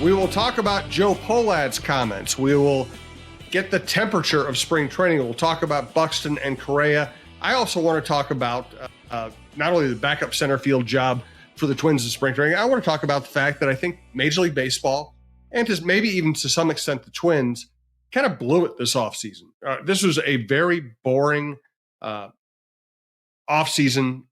We will talk about Joe Pohlad's comments. We will get the temperature of spring training. We'll talk about Buxton and Correa. I also want to talk about not only the backup center field job for the Twins in spring training. I want to talk about the fact that I think Major League Baseball, and maybe even to some extent the Twins, kind of blew it this offseason. This was a very boring offseason,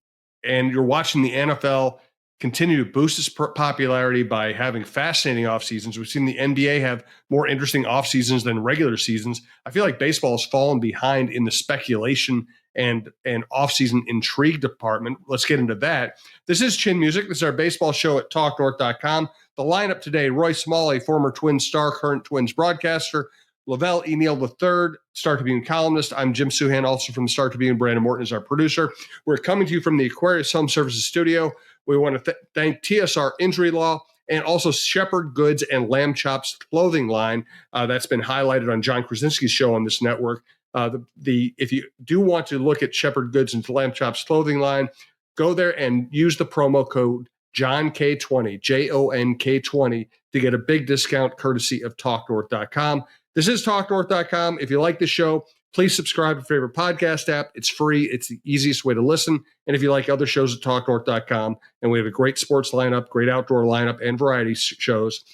and you're watching the NFL continue to boost its popularity by having fascinating off seasons. We've seen the NBA have more interesting off seasons than regular seasons. I feel like baseball has fallen behind in the speculation and off-season intrigue department. Let's get into that. This is Chin Music. This is our baseball show at talknorth.com. The lineup today: Roy Smalley, former Twins star, current Twins broadcaster; LaVelle Neal III, Star Tribune columnist. I'm Jim Souhan, also from the Star Tribune. Brandon Morton is our producer. We're coming to you from the Aquarius Home Services studio. We want to thank TSR Injury Law and also Shepherd Goods and Lamb Chops clothing line that's been highlighted on John Krasinski's show on this network. If you do want to look at Shepherd Goods and Lamb Chops clothing line, go there and use the promo code JOHNK20, JONK20, to get a big discount courtesy of TalkNorth.com. This is TalkNorth.com. If you like the show, please subscribe to your favorite podcast app. It's free. It's the easiest way to listen. And if you like other shows at TalkNorth.com, and we have a great sports lineup, great outdoor lineup, and variety shows,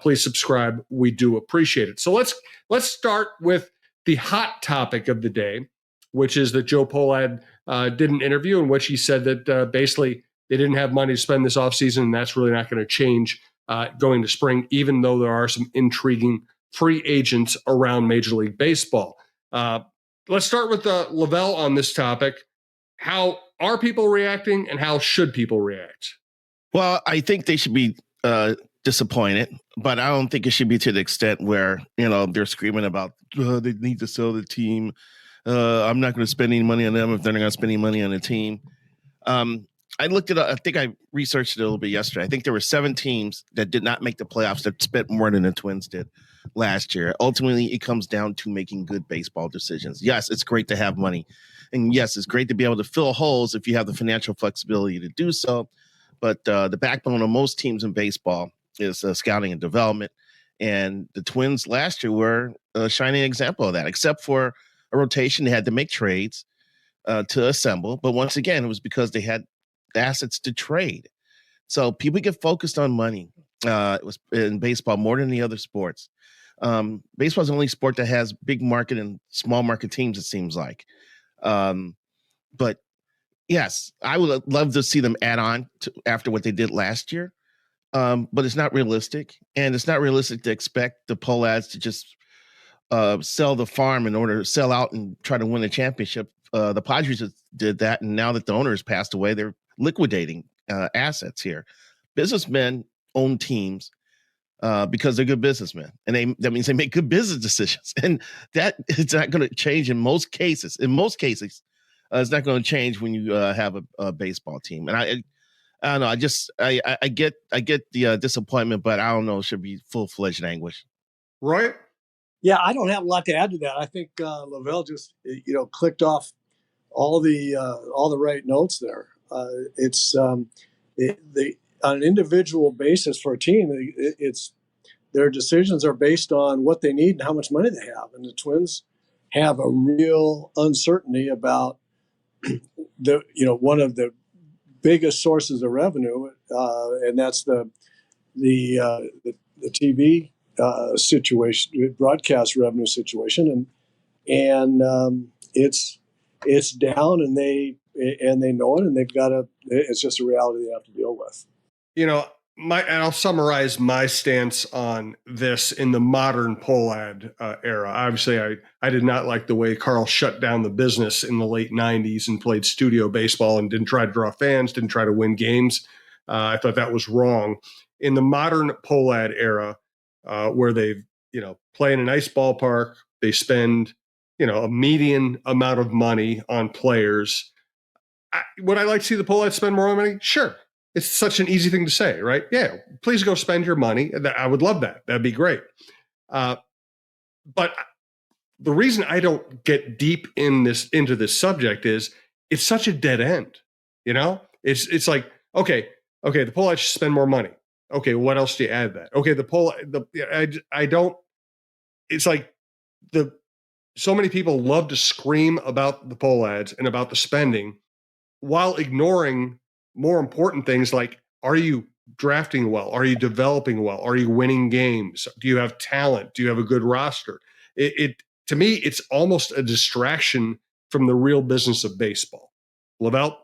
please subscribe. We do appreciate it. So let's start with the hot topic of the day, which is that Joe Pohlad did an interview in which he said that basically they didn't have money to spend this offseason, and that's really not going to change going to spring, even though there are some intriguing free agents around Major League Baseball. Let's start with LaVelle on this topic. How are people reacting, and how should people react? Well, I think they should be disappointed, but I don't think it should be to the extent where, they're screaming about they need to sell the team. I'm not going to spend any money on them if they're not going to spend any money on the team. I looked at I think I researched it a little bit yesterday. I think there were 7 teams that did not make the playoffs that spent more than the Twins did last year. Ultimately, it comes down to making good baseball decisions. Yes, it's great to have money. And yes, it's great to be able to fill holes if you have the financial flexibility to do so. But the backbone of most teams in baseball is scouting and development. And the Twins last year were a shining example of that, except for a rotation. They had to make trades to assemble. But once again, it was because they had assets to trade. So people get focused on money. It was in baseball more than the other sports. Baseball is the only sport that has big market and small market teams, it seems like. But yes, I would love to see them add on to after what they did last year. But it's not realistic, and it's not realistic to expect the Pohlads to just sell the farm in order to sell out and try to win a championship. The Padres did that, and now that the owner has passed away, they're liquidating assets here. Businessmen own teams because they're good businessmen, and that means they make good business decisions, and that it's not going to change in most cases. In most cases, it's not going to change when you have a baseball team. And I don't know. I get the disappointment, but I don't know. It should be full-fledged anguish. Right? Yeah, I don't have a lot to add to that. I think LaVelle just clicked off all the right notes there. It's on an individual basis for a team. It's their decisions are based on what they need and how much money they have. And the Twins have a real uncertainty about one of the biggest sources of revenue, and that's the TV situation, broadcast revenue situation, and it's down, and they know it, and they've got to. It's just a reality they have to deal with. And I'll summarize my stance on this in the modern Pohlad era. Obviously, I did not like the way Carl shut down the business in the late 90s and played studio baseball and didn't try to draw fans, didn't try to win games. I thought that was wrong. In the modern Pohlad era, where they play in a nice ballpark, they spend a median amount of money on players. Would I like to see the Pohlads spend more money? Sure. It's such an easy thing to say, right? Yeah, please go spend your money. I would love that. That'd be great. But the reason I don't get deep into this subject is it's such a dead end. It's like, okay, the Pohlads should spend more money. Okay, what else do you add to that? Okay, I don't. It's like so many people love to scream about the Pohlads and about the spending while ignoring more important things like, are you drafting well? Are you developing well? Are you winning games? Do you have talent? Do you have a good roster? It to me, it's almost a distraction from the real business of baseball. LaVelle?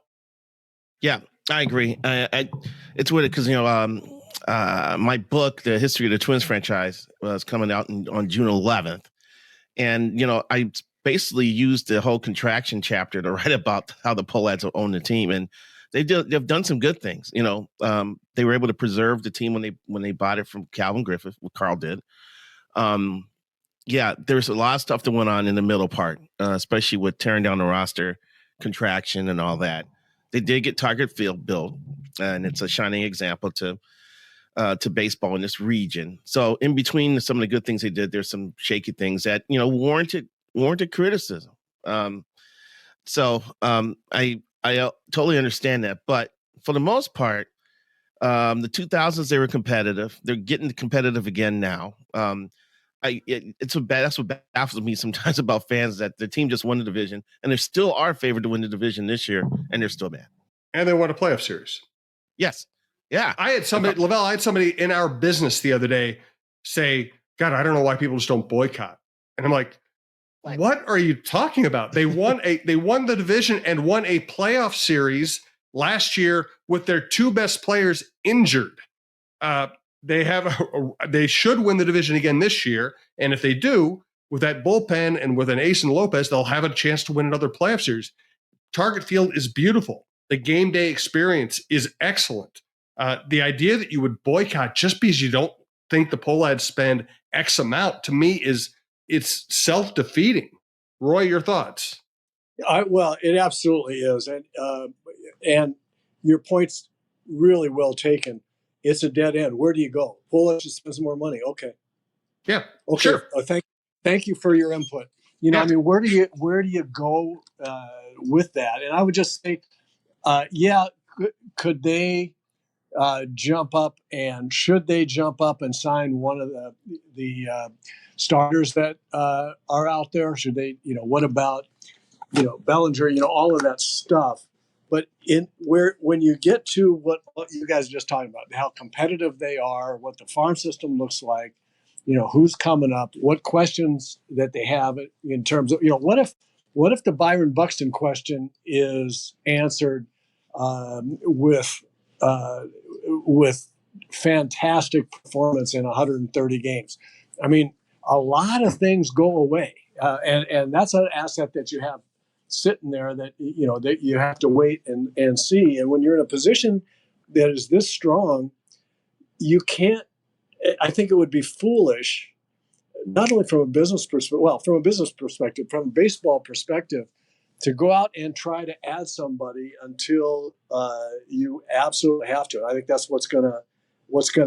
Yeah, I agree. It's weird because my book, The History of the Twins franchise, was coming out on June 11th, and I basically used the whole contraction chapter to write about how the Pohlads own the team, and they've done some good things. They were able to preserve the team when they bought it from Calvin Griffith, what Carl did. Yeah, there's a lot of stuff that went on in the middle part, especially with tearing down the roster, contraction, and all that. They did get Target Field built, and it's a shining example to baseball in this region. So in between some of the good things they did, there's some shaky things that warranted criticism. I totally understand that, but for the most part, the 2000s they were competitive. They're getting competitive again now. That's what baffles me sometimes about fans, that the team just won the division and they still are favored to win the division this year, and they're still bad. And they won a playoff series. Yes. Yeah. I had somebody in our business the other day say, God, I don't know why people just don't boycott. And I'm like, what are you talking about? They won the division and won a playoff series last year with their two best players injured. They should win the division again this year. And if they do, with that bullpen and with an ace in Lopez, they'll have a chance to win another playoff series. Target Field is beautiful. The game day experience is excellent. The idea that you would boycott just because you don't think the Pohlads spend X amount, to me, it's self-defeating. Roy, your thoughts? Well, it absolutely is. And your point's really well taken. It's a dead end. Where do you go? Pohlads just spend some more money. Okay. Yeah. Okay. Sure. Thank you for your input. I mean, where do you go with that? And I would just say, could they jump up, and should they jump up and sign one of the starters that are out there? Should they? What about Bellinger? All of that stuff. But when you get to what you guys are just talking about, how competitive they are, what the farm system looks like, who's coming up, what questions that they have in terms of, what if the Byron Buxton question is answered with fantastic performance in 130 games? I mean, a lot of things go away, and that's an asset that you have sitting there that you have to wait and see. And when you're in a position that is this strong, you can't. I think it would be foolish, not only from a business perspective, from a baseball perspective, to go out and try to add somebody until you absolutely have to. I think that's what's gonna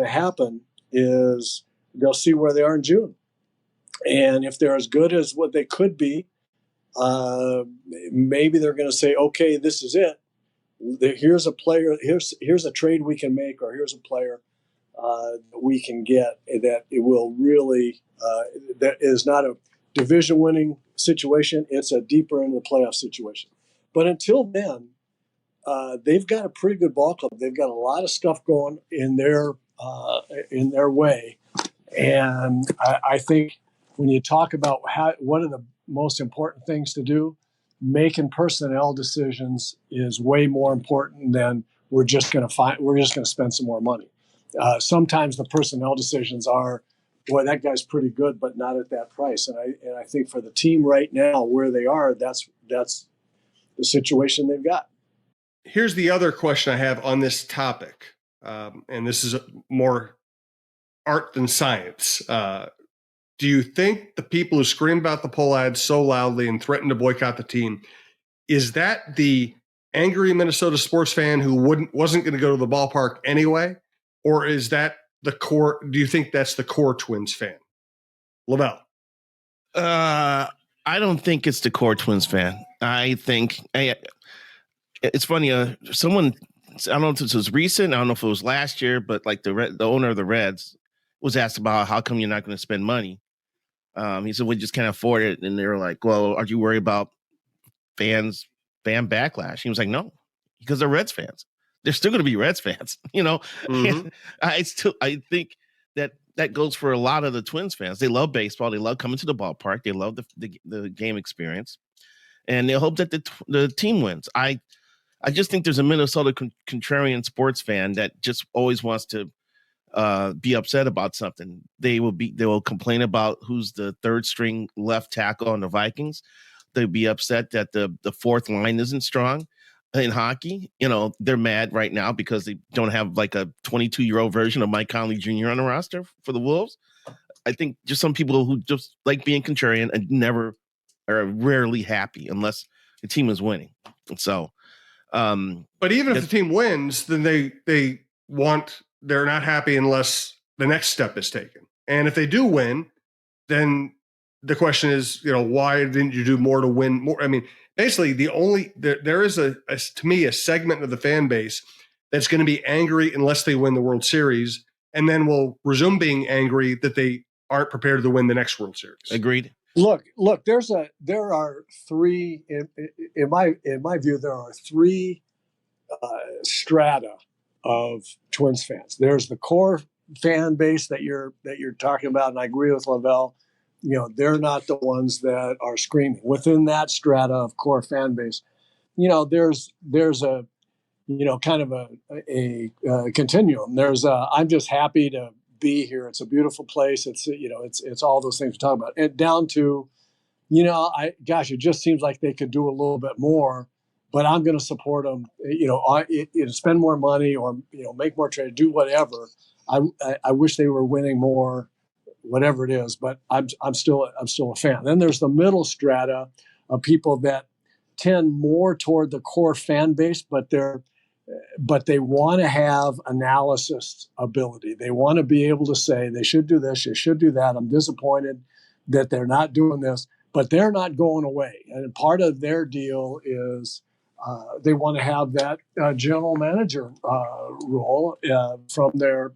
happen is they'll see where they are in June, and if they're as good as what they could be, maybe they're going to say, okay, this is it. Here's a player. Here's a trade we can make, or here's a player that we can get that it will really that is not a division-winning situation. It's a deeper into the playoff situation. But until then, they've got a pretty good ball club. They've got a lot of stuff going in their way, and I think when you talk about what are the most important things to do, making personnel decisions is way more important than we're just going to spend some more money. Sometimes the personnel decisions are, boy, that guy's pretty good, but not at that price. And I think for the team right now where they are, that's the situation they've got. Here's the other question I have on this topic, and this is more art than science. Do you think the people who scream about the Pohlads so loudly and threaten to boycott the team, is that the angry Minnesota sports fan who wasn't going to go to the ballpark anyway? Or is that the core? Do you think that's the core Twins fan? LaVelle? I don't think it's the core Twins fan. I think it's funny. Someone I don't know if this was recent. I don't know if it was last year, but like the owner of the Reds was asked about how come you're not going to spend money. He said, we just can't afford it. And they were like, well, are you worried about fan backlash? He was like, no, because they're Reds fans. They're still going to be Reds fans, Mm-hmm. I think that goes for a lot of the Twins fans. They love baseball. They love coming to the ballpark. They love the game experience, and they hope that the team wins. I just think there's a Minnesota contrarian sports fan that just always wants to be upset about something. They will complain about who's the third string left tackle on the Vikings. They'll be upset that the fourth line isn't strong in hockey. They're mad right now because they don't have like a 22-year-old version of Mike Conley Jr. on the roster for the Wolves. I think just some people who just like being contrarian and never are rarely happy unless the team is winning. So, but even if the team wins, then they're not happy unless the next step is taken. And if they do win, then the question is, why didn't you do more to win more? I mean, basically there is to me, a segment of the fan base that's going to be angry unless they win the World Series, and then will resume being angry that they aren't prepared to win the next World Series. Agreed. Look, there are three, in my view, there are three strata of Twins fans. There's the core fan base that you're talking about, and I agree with LaVelle. They're not the ones that are screaming. Within that strata of core fan base, there's a kind of a continuum. There's I'm just happy to be here. It's a beautiful place. It's all those things we're talking about. And down to, it just seems like they could do a little bit more, but I'm going to support them. Spend more money or make more trade, do whatever. I wish they were winning more, whatever it is. But I'm still a fan. Then there's the middle strata of people that tend more toward the core fan base, but they want to have analysis ability. They want to be able to say they should do this, you should do that. I'm disappointed that they're not doing this, but they're not going away. And part of their deal is they want to have that general manager role from their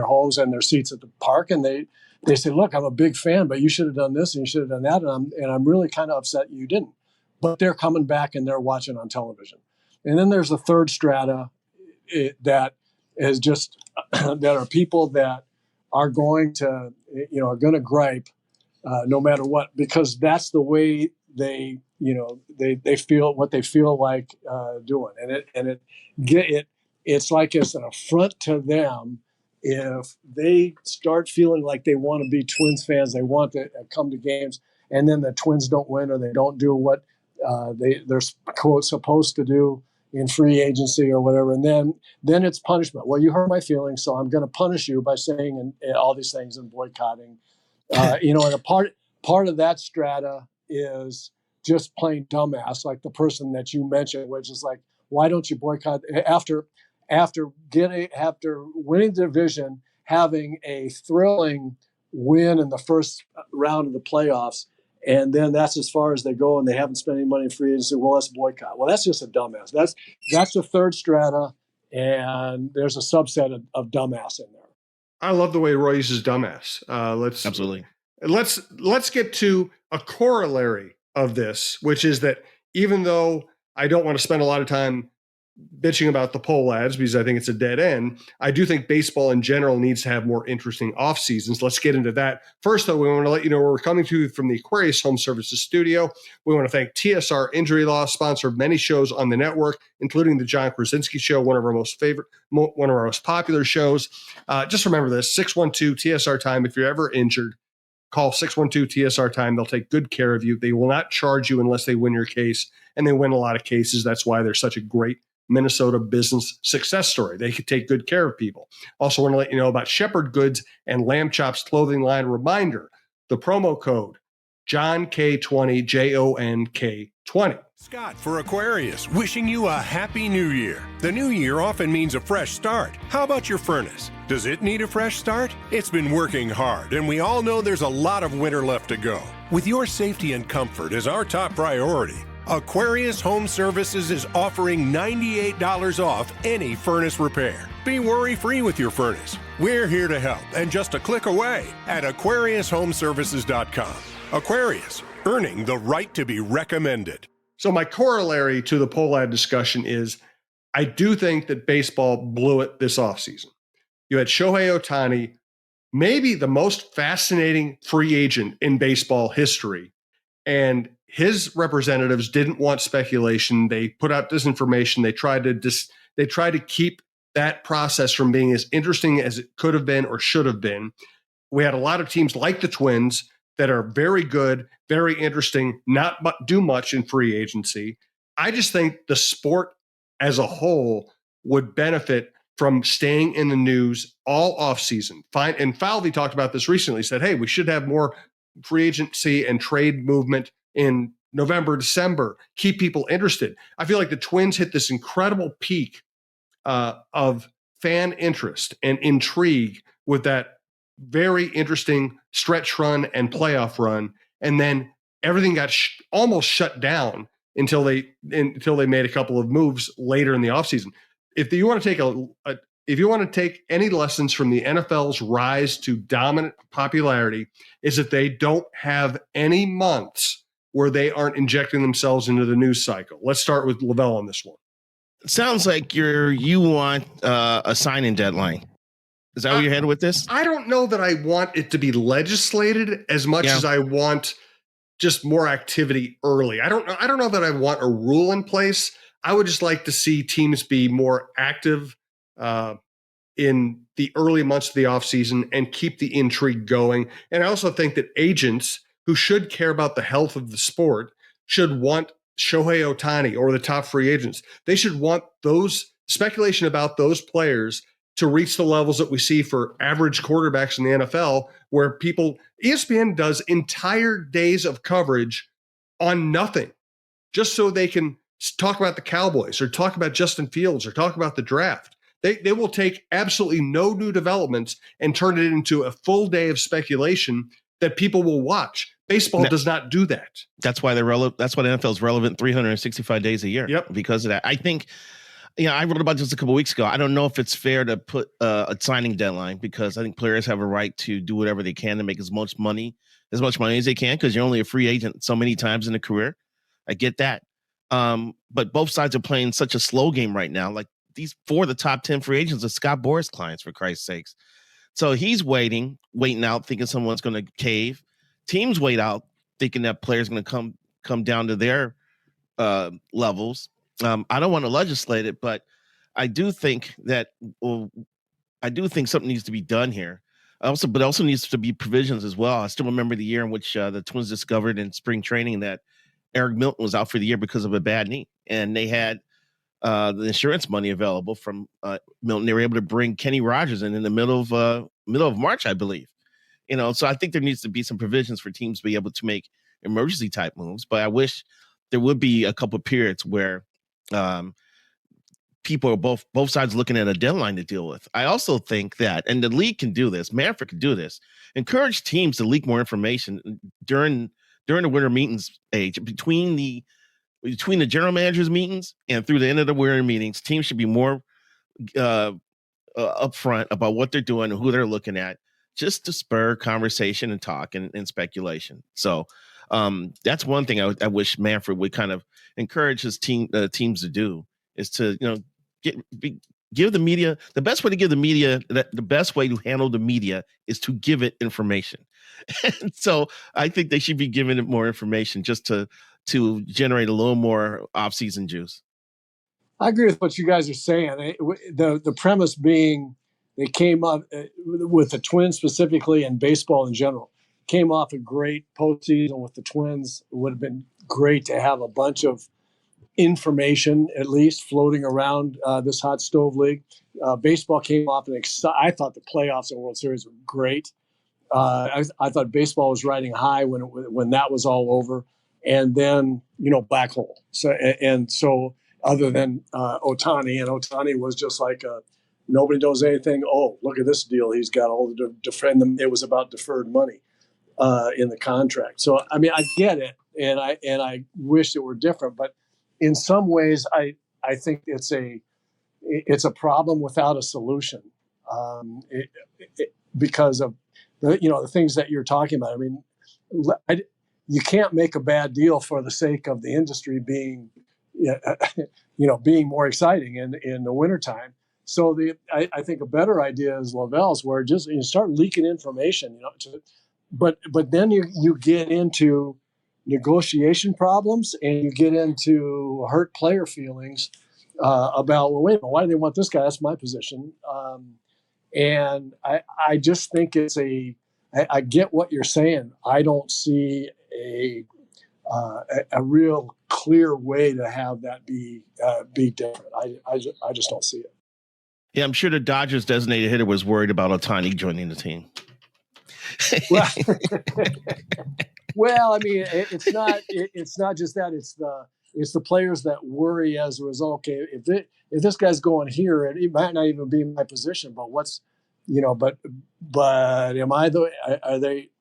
homes and their seats at the park. And they say, look, I'm a big fan, but you should have done this and you should have done that. And I'm really kind of upset you didn't. But they're coming back and they're watching on television. And then there's the third strata that is just that are people that are going to gripe no matter what, because that's the way they feel what they feel like doing. And it's like it's an affront to them if they start feeling like they want to be Twins fans, they want to come to games, and then the Twins don't win or they don't do what they're quote supposed to do in free agency or whatever, and then it's punishment. Well, you hurt my feelings, so I'm going to punish you by saying and all these things and boycotting. And a part of that strata is just plain dumbass, like the person that you mentioned, which is like, why don't you boycott after winning the division, having a thrilling win in the first round of the playoffs, and then that's as far as they go, and they haven't spent any money in free agency. Well, let's boycott. Well, that's just a dumbass. That's the third strata, and there's a subset of dumbass in there. I love the way Roy uses dumbass. Absolutely. Let's get to a corollary of this, which is that even though I don't want to spend a lot of time bitching about the Pohlads because I think it's a dead end, I do think baseball in general needs to have more interesting off seasons. Let's get into that. First, though, we want to let you know we're coming to you from the Aquarius Home Services studio. We want to thank TSR Injury Law, sponsor of many shows on the network, including the John Krasinski Show, one of our most popular shows. Just remember this: 612-TSR-TIME. If you're ever injured, call 612-TSR-TIME. They'll take good care of you. They will not charge you unless they win your case, and they win a lot of cases. That's why they're such a great Minnesota business success story. They can take good care of people. Also want to let you know about Shepherd Goods and Lamb Chops clothing line. Reminder, the promo code JOHNK20, JONK20. Scott for Aquarius, wishing you a happy new year. The new year often means a fresh start. How about your furnace? Does it need a fresh start? It's been working hard, and we all know there's a lot of winter left to go. With your safety and comfort as our top priority, Aquarius Home Services is offering $98 off any furnace repair. Be worry-free with your furnace. We're here to help and just a click away at AquariusHomeservices.com. Aquarius, earning the right to be recommended. So my corollary to the Pohlad discussion is I do think that baseball blew it this offseason. You had Shohei Ohtani, maybe the most fascinating free agent in baseball history, and his representatives didn't want speculation. They put out disinformation. They tried to keep that process from being as interesting as it could have been or should have been. We had a lot of teams like the Twins that are very good, very interesting, not do much in free agency. I just think the sport as a whole would benefit from staying in the news all offseason. And Falvey talked about this recently, said, hey, we should have more free agency and trade movement in November, December, keep people interested. I feel like the Twins hit this incredible peak of fan interest and intrigue with that very interesting stretch run and playoff run. And then everything got almost shut down until they made a couple of moves later in the offseason. If you want to take any lessons from the NFL's rise to dominant popularity, is that they don't have any months where they aren't injecting themselves into the news cycle. Let's start with LaVelle on this one. It sounds like you want a signing deadline. Is that where you're headed with this? I don't know that I want it to be legislated as much as I want just more activity early. I don't know that I want a rule in place. I would just like to see teams be more active in the early months of the offseason and keep the intrigue going. And I also think that agents who should care about the health of the sport should want Shohei Ohtani or the top free agents. They should want those speculation about those players to reach the levels that we see for average quarterbacks in the NFL, where ESPN does entire days of coverage on nothing, just so they can talk about the Cowboys or talk about Justin Fields or talk about the draft. They will take absolutely no new developments and turn it into a full day of speculation that people will watch. Baseball does not do that. That's why that's why the NFL is relevant 365 days a year. Yep. Because of that. I think, I wrote about this a couple of weeks ago. I don't know if it's fair to put a signing deadline, because I think players have a right to do whatever they can to make as much money as they can, because you're only a free agent so many times in a career. I get that. But both sides are playing such a slow game right now. Like these 4 of the top 10 free agents are Scott Boras clients, for Christ's sakes. So he's waiting out, thinking someone's going to cave. Teams wait out, thinking that players going to come down to their levels. I don't want to legislate it, but I do think something needs to be done here. But also needs to be provisions as well. I still remember the year in which the Twins discovered in spring training that Eric Milton was out for the year because of a bad knee, and they had the insurance money available from Milton. They were able to bring Kenny Rogers in the middle of March, I believe. So I think there needs to be some provisions for teams to be able to make emergency type moves. But I wish there would be a couple of periods where people are both sides looking at a deadline to deal with. I also think that, and the league can do this, Manfred can do this, encourage teams to leak more information during the winter meetings age, between the general managers meetings and through the end of the winter meetings. Teams should be more upfront about what they're doing and who they're looking at, just to spur conversation and talk and speculation. So that's one thing I wish Manfred would kind of encourage his teams to do, is to give the media the best way to give the media the best way to handle the media is to give it information. And so I think they should be giving it more information just to generate a little more off-season juice. I agree with what you guys are saying. The premise being they came up with the Twins specifically and baseball in general. Came off a great postseason with the Twins. It would have been great to have a bunch of information at least floating around this hot stove league. Baseball came off I thought the playoffs and World Series were great. I thought baseball was riding high when that was all over, and then black hole. So other than Ohtani, and Ohtani was just like nobody knows anything. Oh, look at this deal he's got all the defend them. It was about deferred money in the contract. So I mean, I get it. and I wish it were different. But in some ways, I think it's a problem without a solution, because of the things that you're talking about. I mean, you can't make a bad deal for the sake of the industry being, being more exciting in the wintertime. So I think a better idea is LaVelle's, where just you start leaking information, but then you get into negotiation problems, and you get into hurt player feelings about, well, wait a minute, why do they want this guy? That's my position. And I just think I get what you're saying. I don't see a real clear way to have that be different. I just don't see it. Yeah, I'm sure the Dodgers designated hitter was worried about Ohtani joining the team. Well, I mean, it's not just that. It's the players that worry as a result. Okay, if this guy's going here, and it might not even be my position, but but am I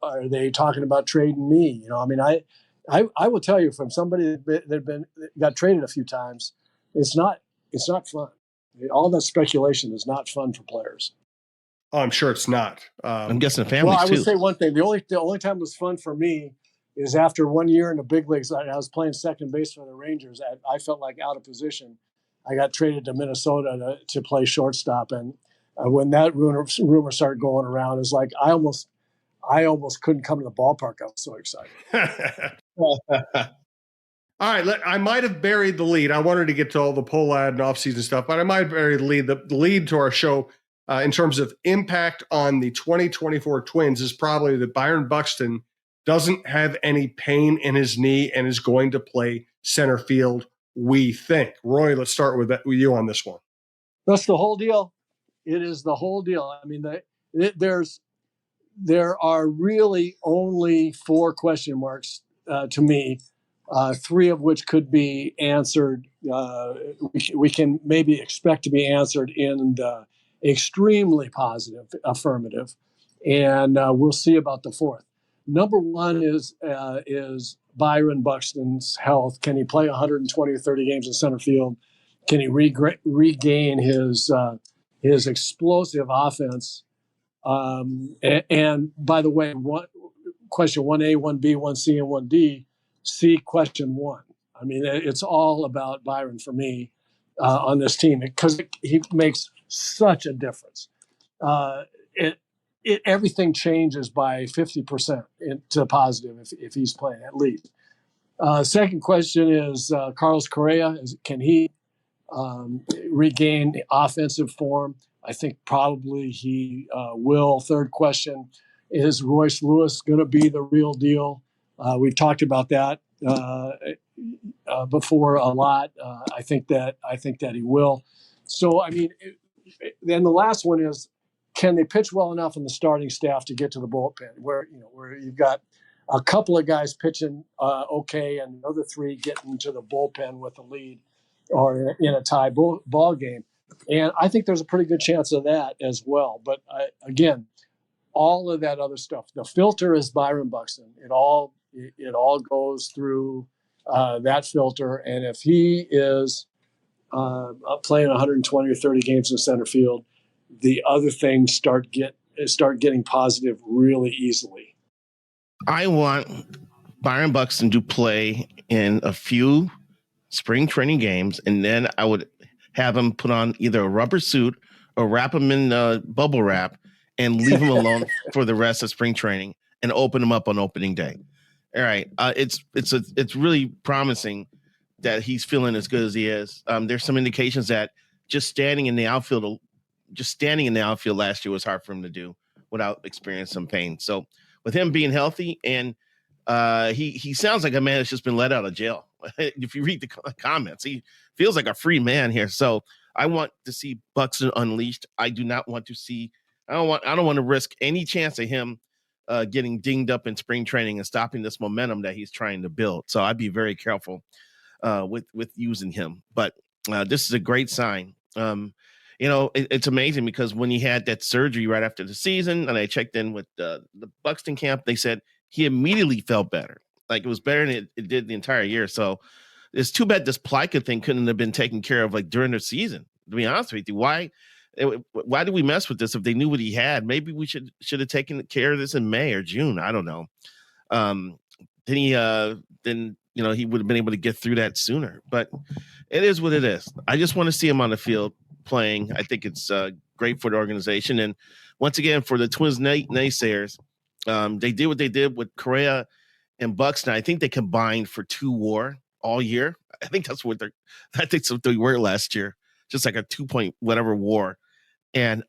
are they talking about trading me? I mean, I will tell you, from somebody that got traded a few times, it's not fun. All that speculation is not fun for players. Oh, I'm sure it's not. I'm guessing families well, I would too. say one thing. The only time it was fun for me is after 1 year in the big leagues. I was playing second base for the Rangers. I felt like out of position. I got traded to Minnesota to play shortstop, and when that rumor started going around, it's like I almost couldn't come to the ballpark. I was so excited. All right, I might have buried the lead. I wanted to get to all the Pohlad and offseason stuff, but I might bury the lead. The lead to our show in terms of impact on the 2024 Twins is probably that Byron Buxton doesn't have any pain in his knee and is going to play center field, we think. Roy, let's start with you on this one. That's the whole deal. It is the whole deal. I mean, there are really only 4 question marks to me. 3 of which could be answered. We can maybe expect to be answered in the extremely positive affirmative, and we'll see about the 4th. Number 1 is Byron Buxton's health. Can he play 120 or 30 games in center field? Can he regain his explosive offense? And by the way, question 1A, 1B, 1C, and 1D. See question 1. I mean, it's all about Byron for me on this team, because he makes such a difference. Everything changes by 50% to positive if he's playing, at least. Second question is Carlos Correa. Can he regain offensive form? I think probably he will. Third question, is Royce Lewis going to be the real deal? We've talked about that before a lot. I think that he will. So, I mean, then the last one is, can they pitch well enough in the starting staff to get to the bullpen, where you've got a couple of guys pitching okay, and the other 3 getting to the bullpen with a lead or in a tie ball game. And I think there's a pretty good chance of that as well. But again, all of that other stuff, the filter is Byron Buxton. It all goes through that filter. And if he is playing 120 or 30 games in center field, the other things start getting positive really easily. I want Byron Buxton to play in a few spring training games, and then I would have him put on either a rubber suit or wrap him in bubble wrap and leave him alone for the rest of spring training and open him up on opening day. All right. It's really promising that he's feeling as good as he is. There's some indications that just standing in the outfield last year was hard for him to do without experiencing some pain. So with him being healthy, and he sounds like a man that's just been let out of jail. If you read the comments, he feels like a free man here. So I want to see Buxton unleashed. I don't want to risk any chance of him getting dinged up in spring training and stopping this momentum that he's trying to build. So I'd be very careful with using him. But this is a great sign. It's amazing, because when he had that surgery right after the season, and I checked in with the Buxton camp, they said he immediately felt better. Like, it was better than it did the entire year. So it's too bad this Plika thing couldn't have been taken care of like during the season. To be honest with you, why did we mess with this if they knew what he had? Maybe we should have taken care of this in May or June. I don't know. Then he would have been able to get through that sooner. But it is what it is. I just want to see him on the field playing. I think it's great for the organization. And once again, for the Twins naysayers, they did what they did with Correa and Buxton. I think they combined for 2 WAR all year. I think that's what they were last year. Just like a 2-point whatever WAR. And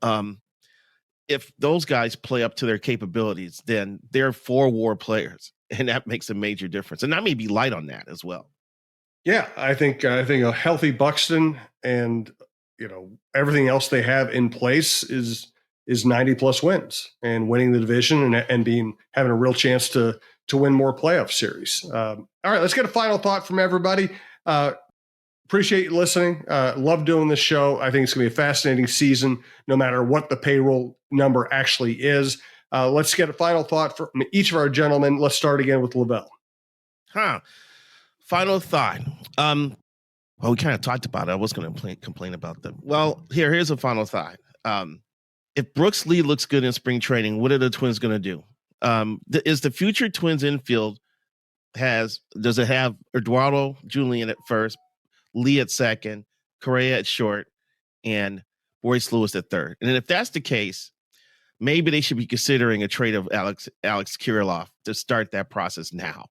if those guys play up to their capabilities, then they're 4 WAR players, and that makes a major difference. And I may be light on that as well. Yeah, I think a healthy Buxton and everything else they have in place is 90 plus wins and winning the division and having a real chance to win more playoff series. All right, let's get a final thought from everybody. Appreciate you listening. Love doing this show. I think it's going to be a fascinating season, no matter what the payroll number actually is. Let's get a final thought from each of our gentlemen. Let's start again with LaVelle. Final thought. We kind of talked about it. I was going to complain about them. Well, here's a final thought. If Brooks Lee looks good in spring training, what are the Twins going to do? Is the future Twins infield does it have Eduardo Julian at first, Lee at second, Correa at short, and Royce Lewis at third? And if that's the case, maybe they should be considering a trade of Alex Kirilloff to start that process now.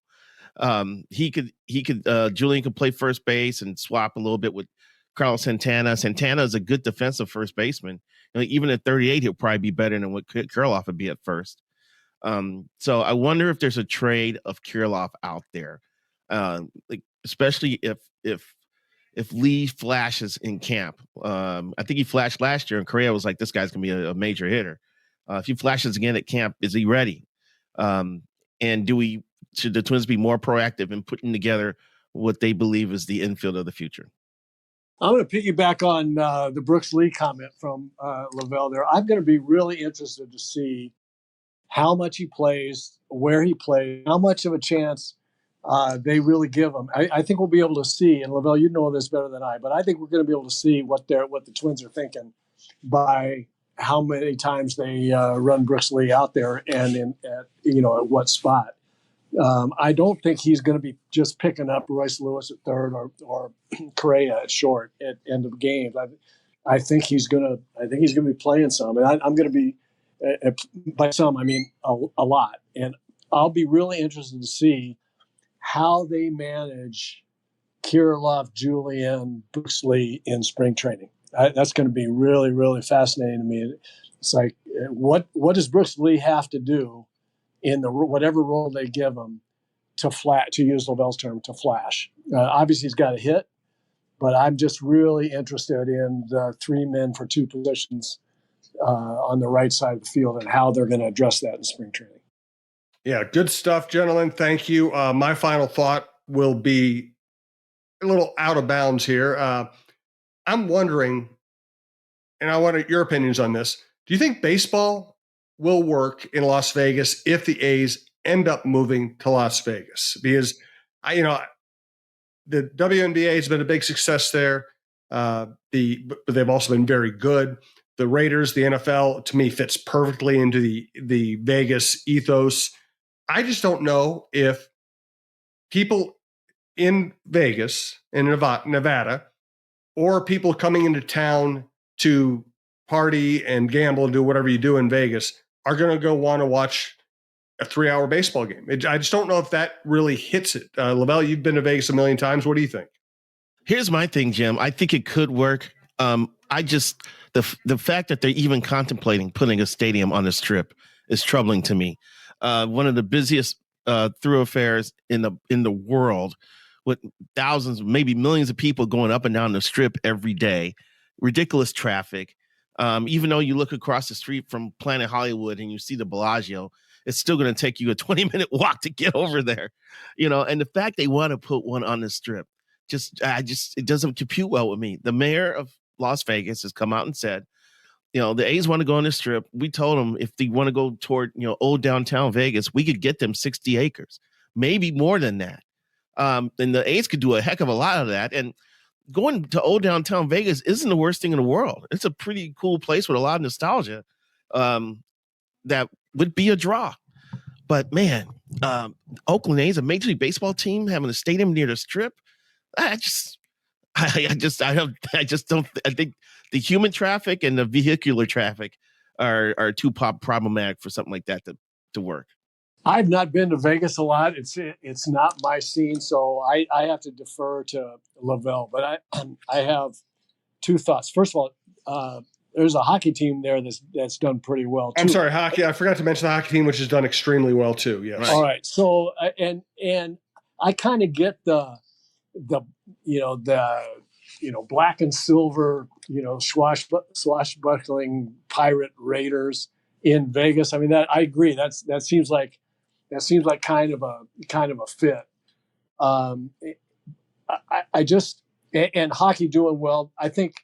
Julian could play first base and swap a little bit with Carlos Santana. Santana is a good defensive first baseman. Even at 38, he'll probably be better than what Kirilloff would be at first. So I wonder if there's a trade of Kirilloff out there, especially if Lee flashes in camp. I think he flashed last year, and Correa was like, this guy's going to be a major hitter. If he flashes again at camp, is he ready? And should the Twins be more proactive in putting together what they believe is the infield of the future? I'm going to piggyback on the Brooks Lee comment from LaVelle there. I'm going to be really interested to see how much he plays, where he plays, how much of a chance they really give him. I think we'll be able to see, and LaVelle, you know this better than I, but I think we're going to be able to see what the Twins are thinking by how many times they run Brooks Lee out there and at what spot. I don't think he's going to be just picking up Royce Lewis at third or Correa at short at end of games. I think he's going to be playing some, and I'm going to be by some I mean a lot, and I'll be really interested to see how they manage Kirilloff, Julian, Brooks Lee in spring training. That's going to be really, really fascinating to me. It's like, what does Brooks Lee have to do in whatever role they give him to use LaVelle's term, to flash? Obviously, he's got a hit, but I'm just really interested in the 3 men for 2 positions on the right side of the field and how they're going to address that in spring training. Yeah, good stuff, gentlemen. Thank you. My final thought will be a little out of bounds here. I'm wondering, and I want your opinions on this. Do you think baseball will work in Las Vegas if the A's end up moving to Las Vegas? Because the WNBA has been a big success there. But they've also been very good. The Raiders, the NFL, to me, fits perfectly into the Vegas ethos. I just don't know if people in Vegas, in Nevada, or people coming into town to party and gamble and do whatever you do in Vegas are going to go want to watch a 3-hour baseball game. I just don't know if that really hits it. LaVelle, you've been to Vegas a million times. What do you think? Here's my thing, Jim. I think it could work. The fact that they're even contemplating putting a stadium on the Strip is troubling to me. One of the busiest thoroughfares in the world, with thousands, maybe millions of people going up and down the Strip every day. Ridiculous traffic. Even though you look across the street from Planet Hollywood and you see the Bellagio, it's still going to take you a 20-minute walk to get over there. And the fact they want to put one on the Strip, it doesn't compute well with me. The mayor of Las Vegas has come out and said, the A's want to go on the Strip. We told them if they want to go toward, old downtown Vegas, we could get them 60 acres. maybe more than that. And the A's could do a heck of a lot of that. And going to old downtown Vegas isn't the worst thing in the world. It's a pretty cool place with a lot of nostalgia. That would be a draw. But man, Oakland A's, a Major League Baseball team having a stadium near the Strip. I think the human traffic and the vehicular traffic are too problematic for something like that to work. I've not been to Vegas a lot. It's not my scene, so I have to defer to LaVelle. But I have two thoughts. First of all, there's a hockey team there that's done pretty well too. I'm sorry, hockey. I forgot to mention the hockey team, which has done extremely well too. Yes. All right. So and I kind of get the black and silver, swashbuckling pirate raiders in Vegas. I mean, that I agree. That seems like kind of a fit. I just and hockey doing well. I think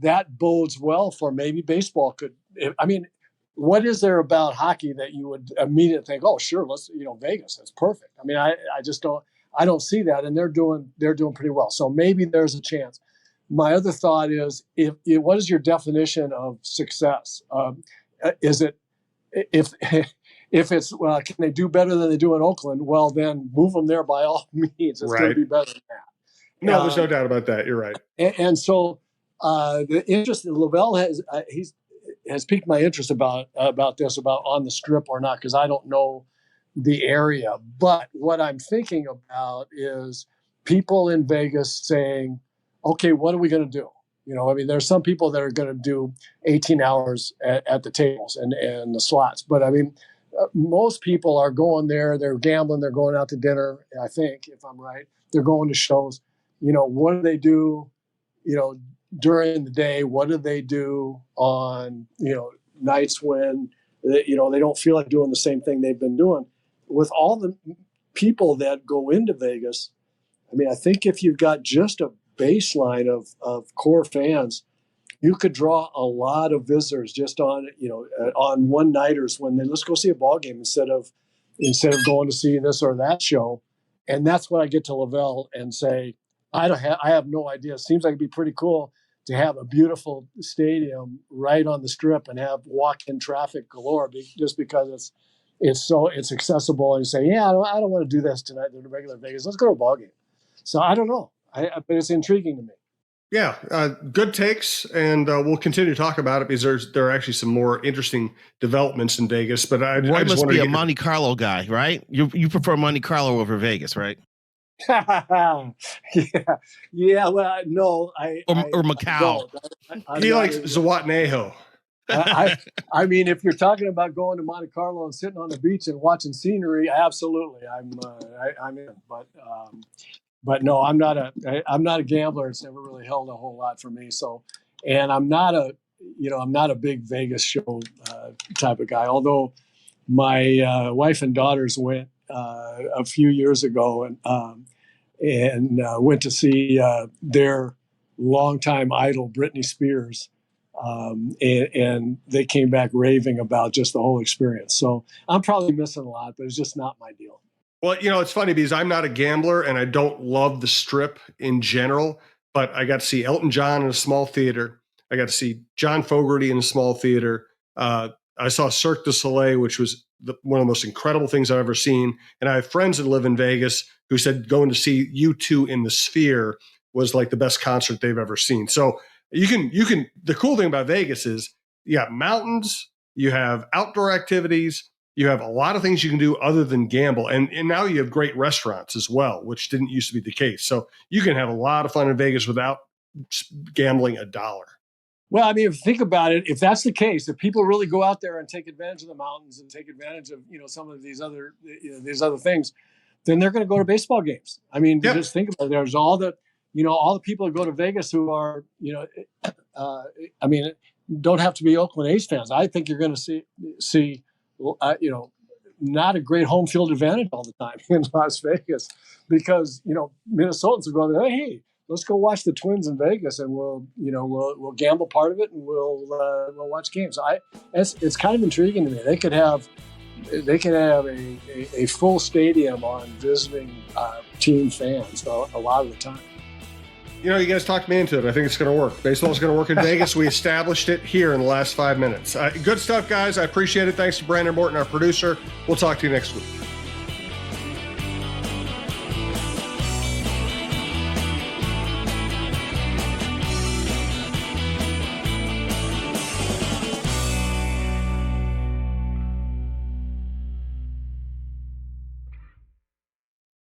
that bodes well for maybe baseball could. I mean, what is there about hockey that you would immediately think, oh, sure, let's Vegas, that's perfect. I mean, I just don't see that, and they're doing pretty well. So maybe there's a chance. My other thought is, what is your definition of success? Is it if it's can they do better than they do in Oakland? Well, then move them there by all means. It's going to be better than that. No, there's no doubt about that. You're right. And so the interest in LaVelle has piqued my interest about on the Strip or not, because I don't know the area. But what I'm thinking about is people in Vegas saying, okay, what are we going to do? I mean, there's some people that are going to do 18 hours at the tables and the slots. But I mean, most people are going there, they're gambling, they're going out to dinner, I think, if I'm right. They're going to shows. What do they do, during the day? What do they do on, nights when, they don't feel like doing the same thing they've been doing? With all the people that go into Vegas, I mean, I think if you've got just a baseline of core fans, you could draw a lot of visitors just on one-nighters when let's go see a ball game instead of going to see this or that show. And that's when I get to LaVelle and say, I have no idea. It seems like it'd be pretty cool to have a beautiful stadium right on the Strip and have walk-in traffic galore, just because it's accessible, and you say, yeah, I don't want to do this tonight in regular Vegas. Let's go to a ball game. So I don't know, but it's intriguing to me. Yeah, good takes, and we'll continue to talk about it because there are actually some more interesting developments in Vegas. But I must be a Monte Carlo guy, right? You prefer Monte Carlo over Vegas, right? Yeah. Well, no, or Macau. He likes Zihuatanejo. I mean, if you're talking about going to Monte Carlo and sitting on the beach and watching scenery, absolutely, I'm in. But no, I'm not a gambler. It's never really held a whole lot for me. So, and I'm not a big Vegas show type of guy. Although my wife and daughters went a few years ago and went to see their longtime idol Britney Spears, and they came back raving about just the whole experience. So I'm probably missing a lot, but it's just not my deal. Well, it's funny because I'm not a gambler and I don't love the Strip in general, but I got to see Elton John in a small theater. I got to see John Fogerty in a small theater. I saw Cirque du Soleil, which was one of the most incredible things I've ever seen. And I have friends that live in Vegas who said going to see U2 in the Sphere was like the best concert they've ever seen. So you can, the cool thing about Vegas is you have mountains, you have outdoor activities, you have a lot of things you can do other than gamble. And now you have great restaurants as well, which didn't used to be the case. So you can have a lot of fun in Vegas without gambling a dollar. Well, I mean, if you think about it, if that's the case, if people really go out there and take advantage of the mountains and take advantage of, some of these other things, then they're going to go to baseball games. I mean, Just think about it. There's all the people that go to Vegas who are, don't have to be Oakland A's fans. I think you're going to see, not a great home field advantage all the time in Las Vegas, because, Minnesotans will go there, hey, let's go watch the Twins in Vegas, and we'll gamble part of it, and we'll watch games. It's kind of intriguing to me. They could have, they can have a full stadium on visiting team fans a lot of the time. You know, you guys talked me into it. I think it's going to work. Baseball's going to work in Vegas. We established it here in the last 5 minutes. Good stuff, guys. I appreciate it. Thanks to Brandon Morton, our producer. We'll talk to you next week.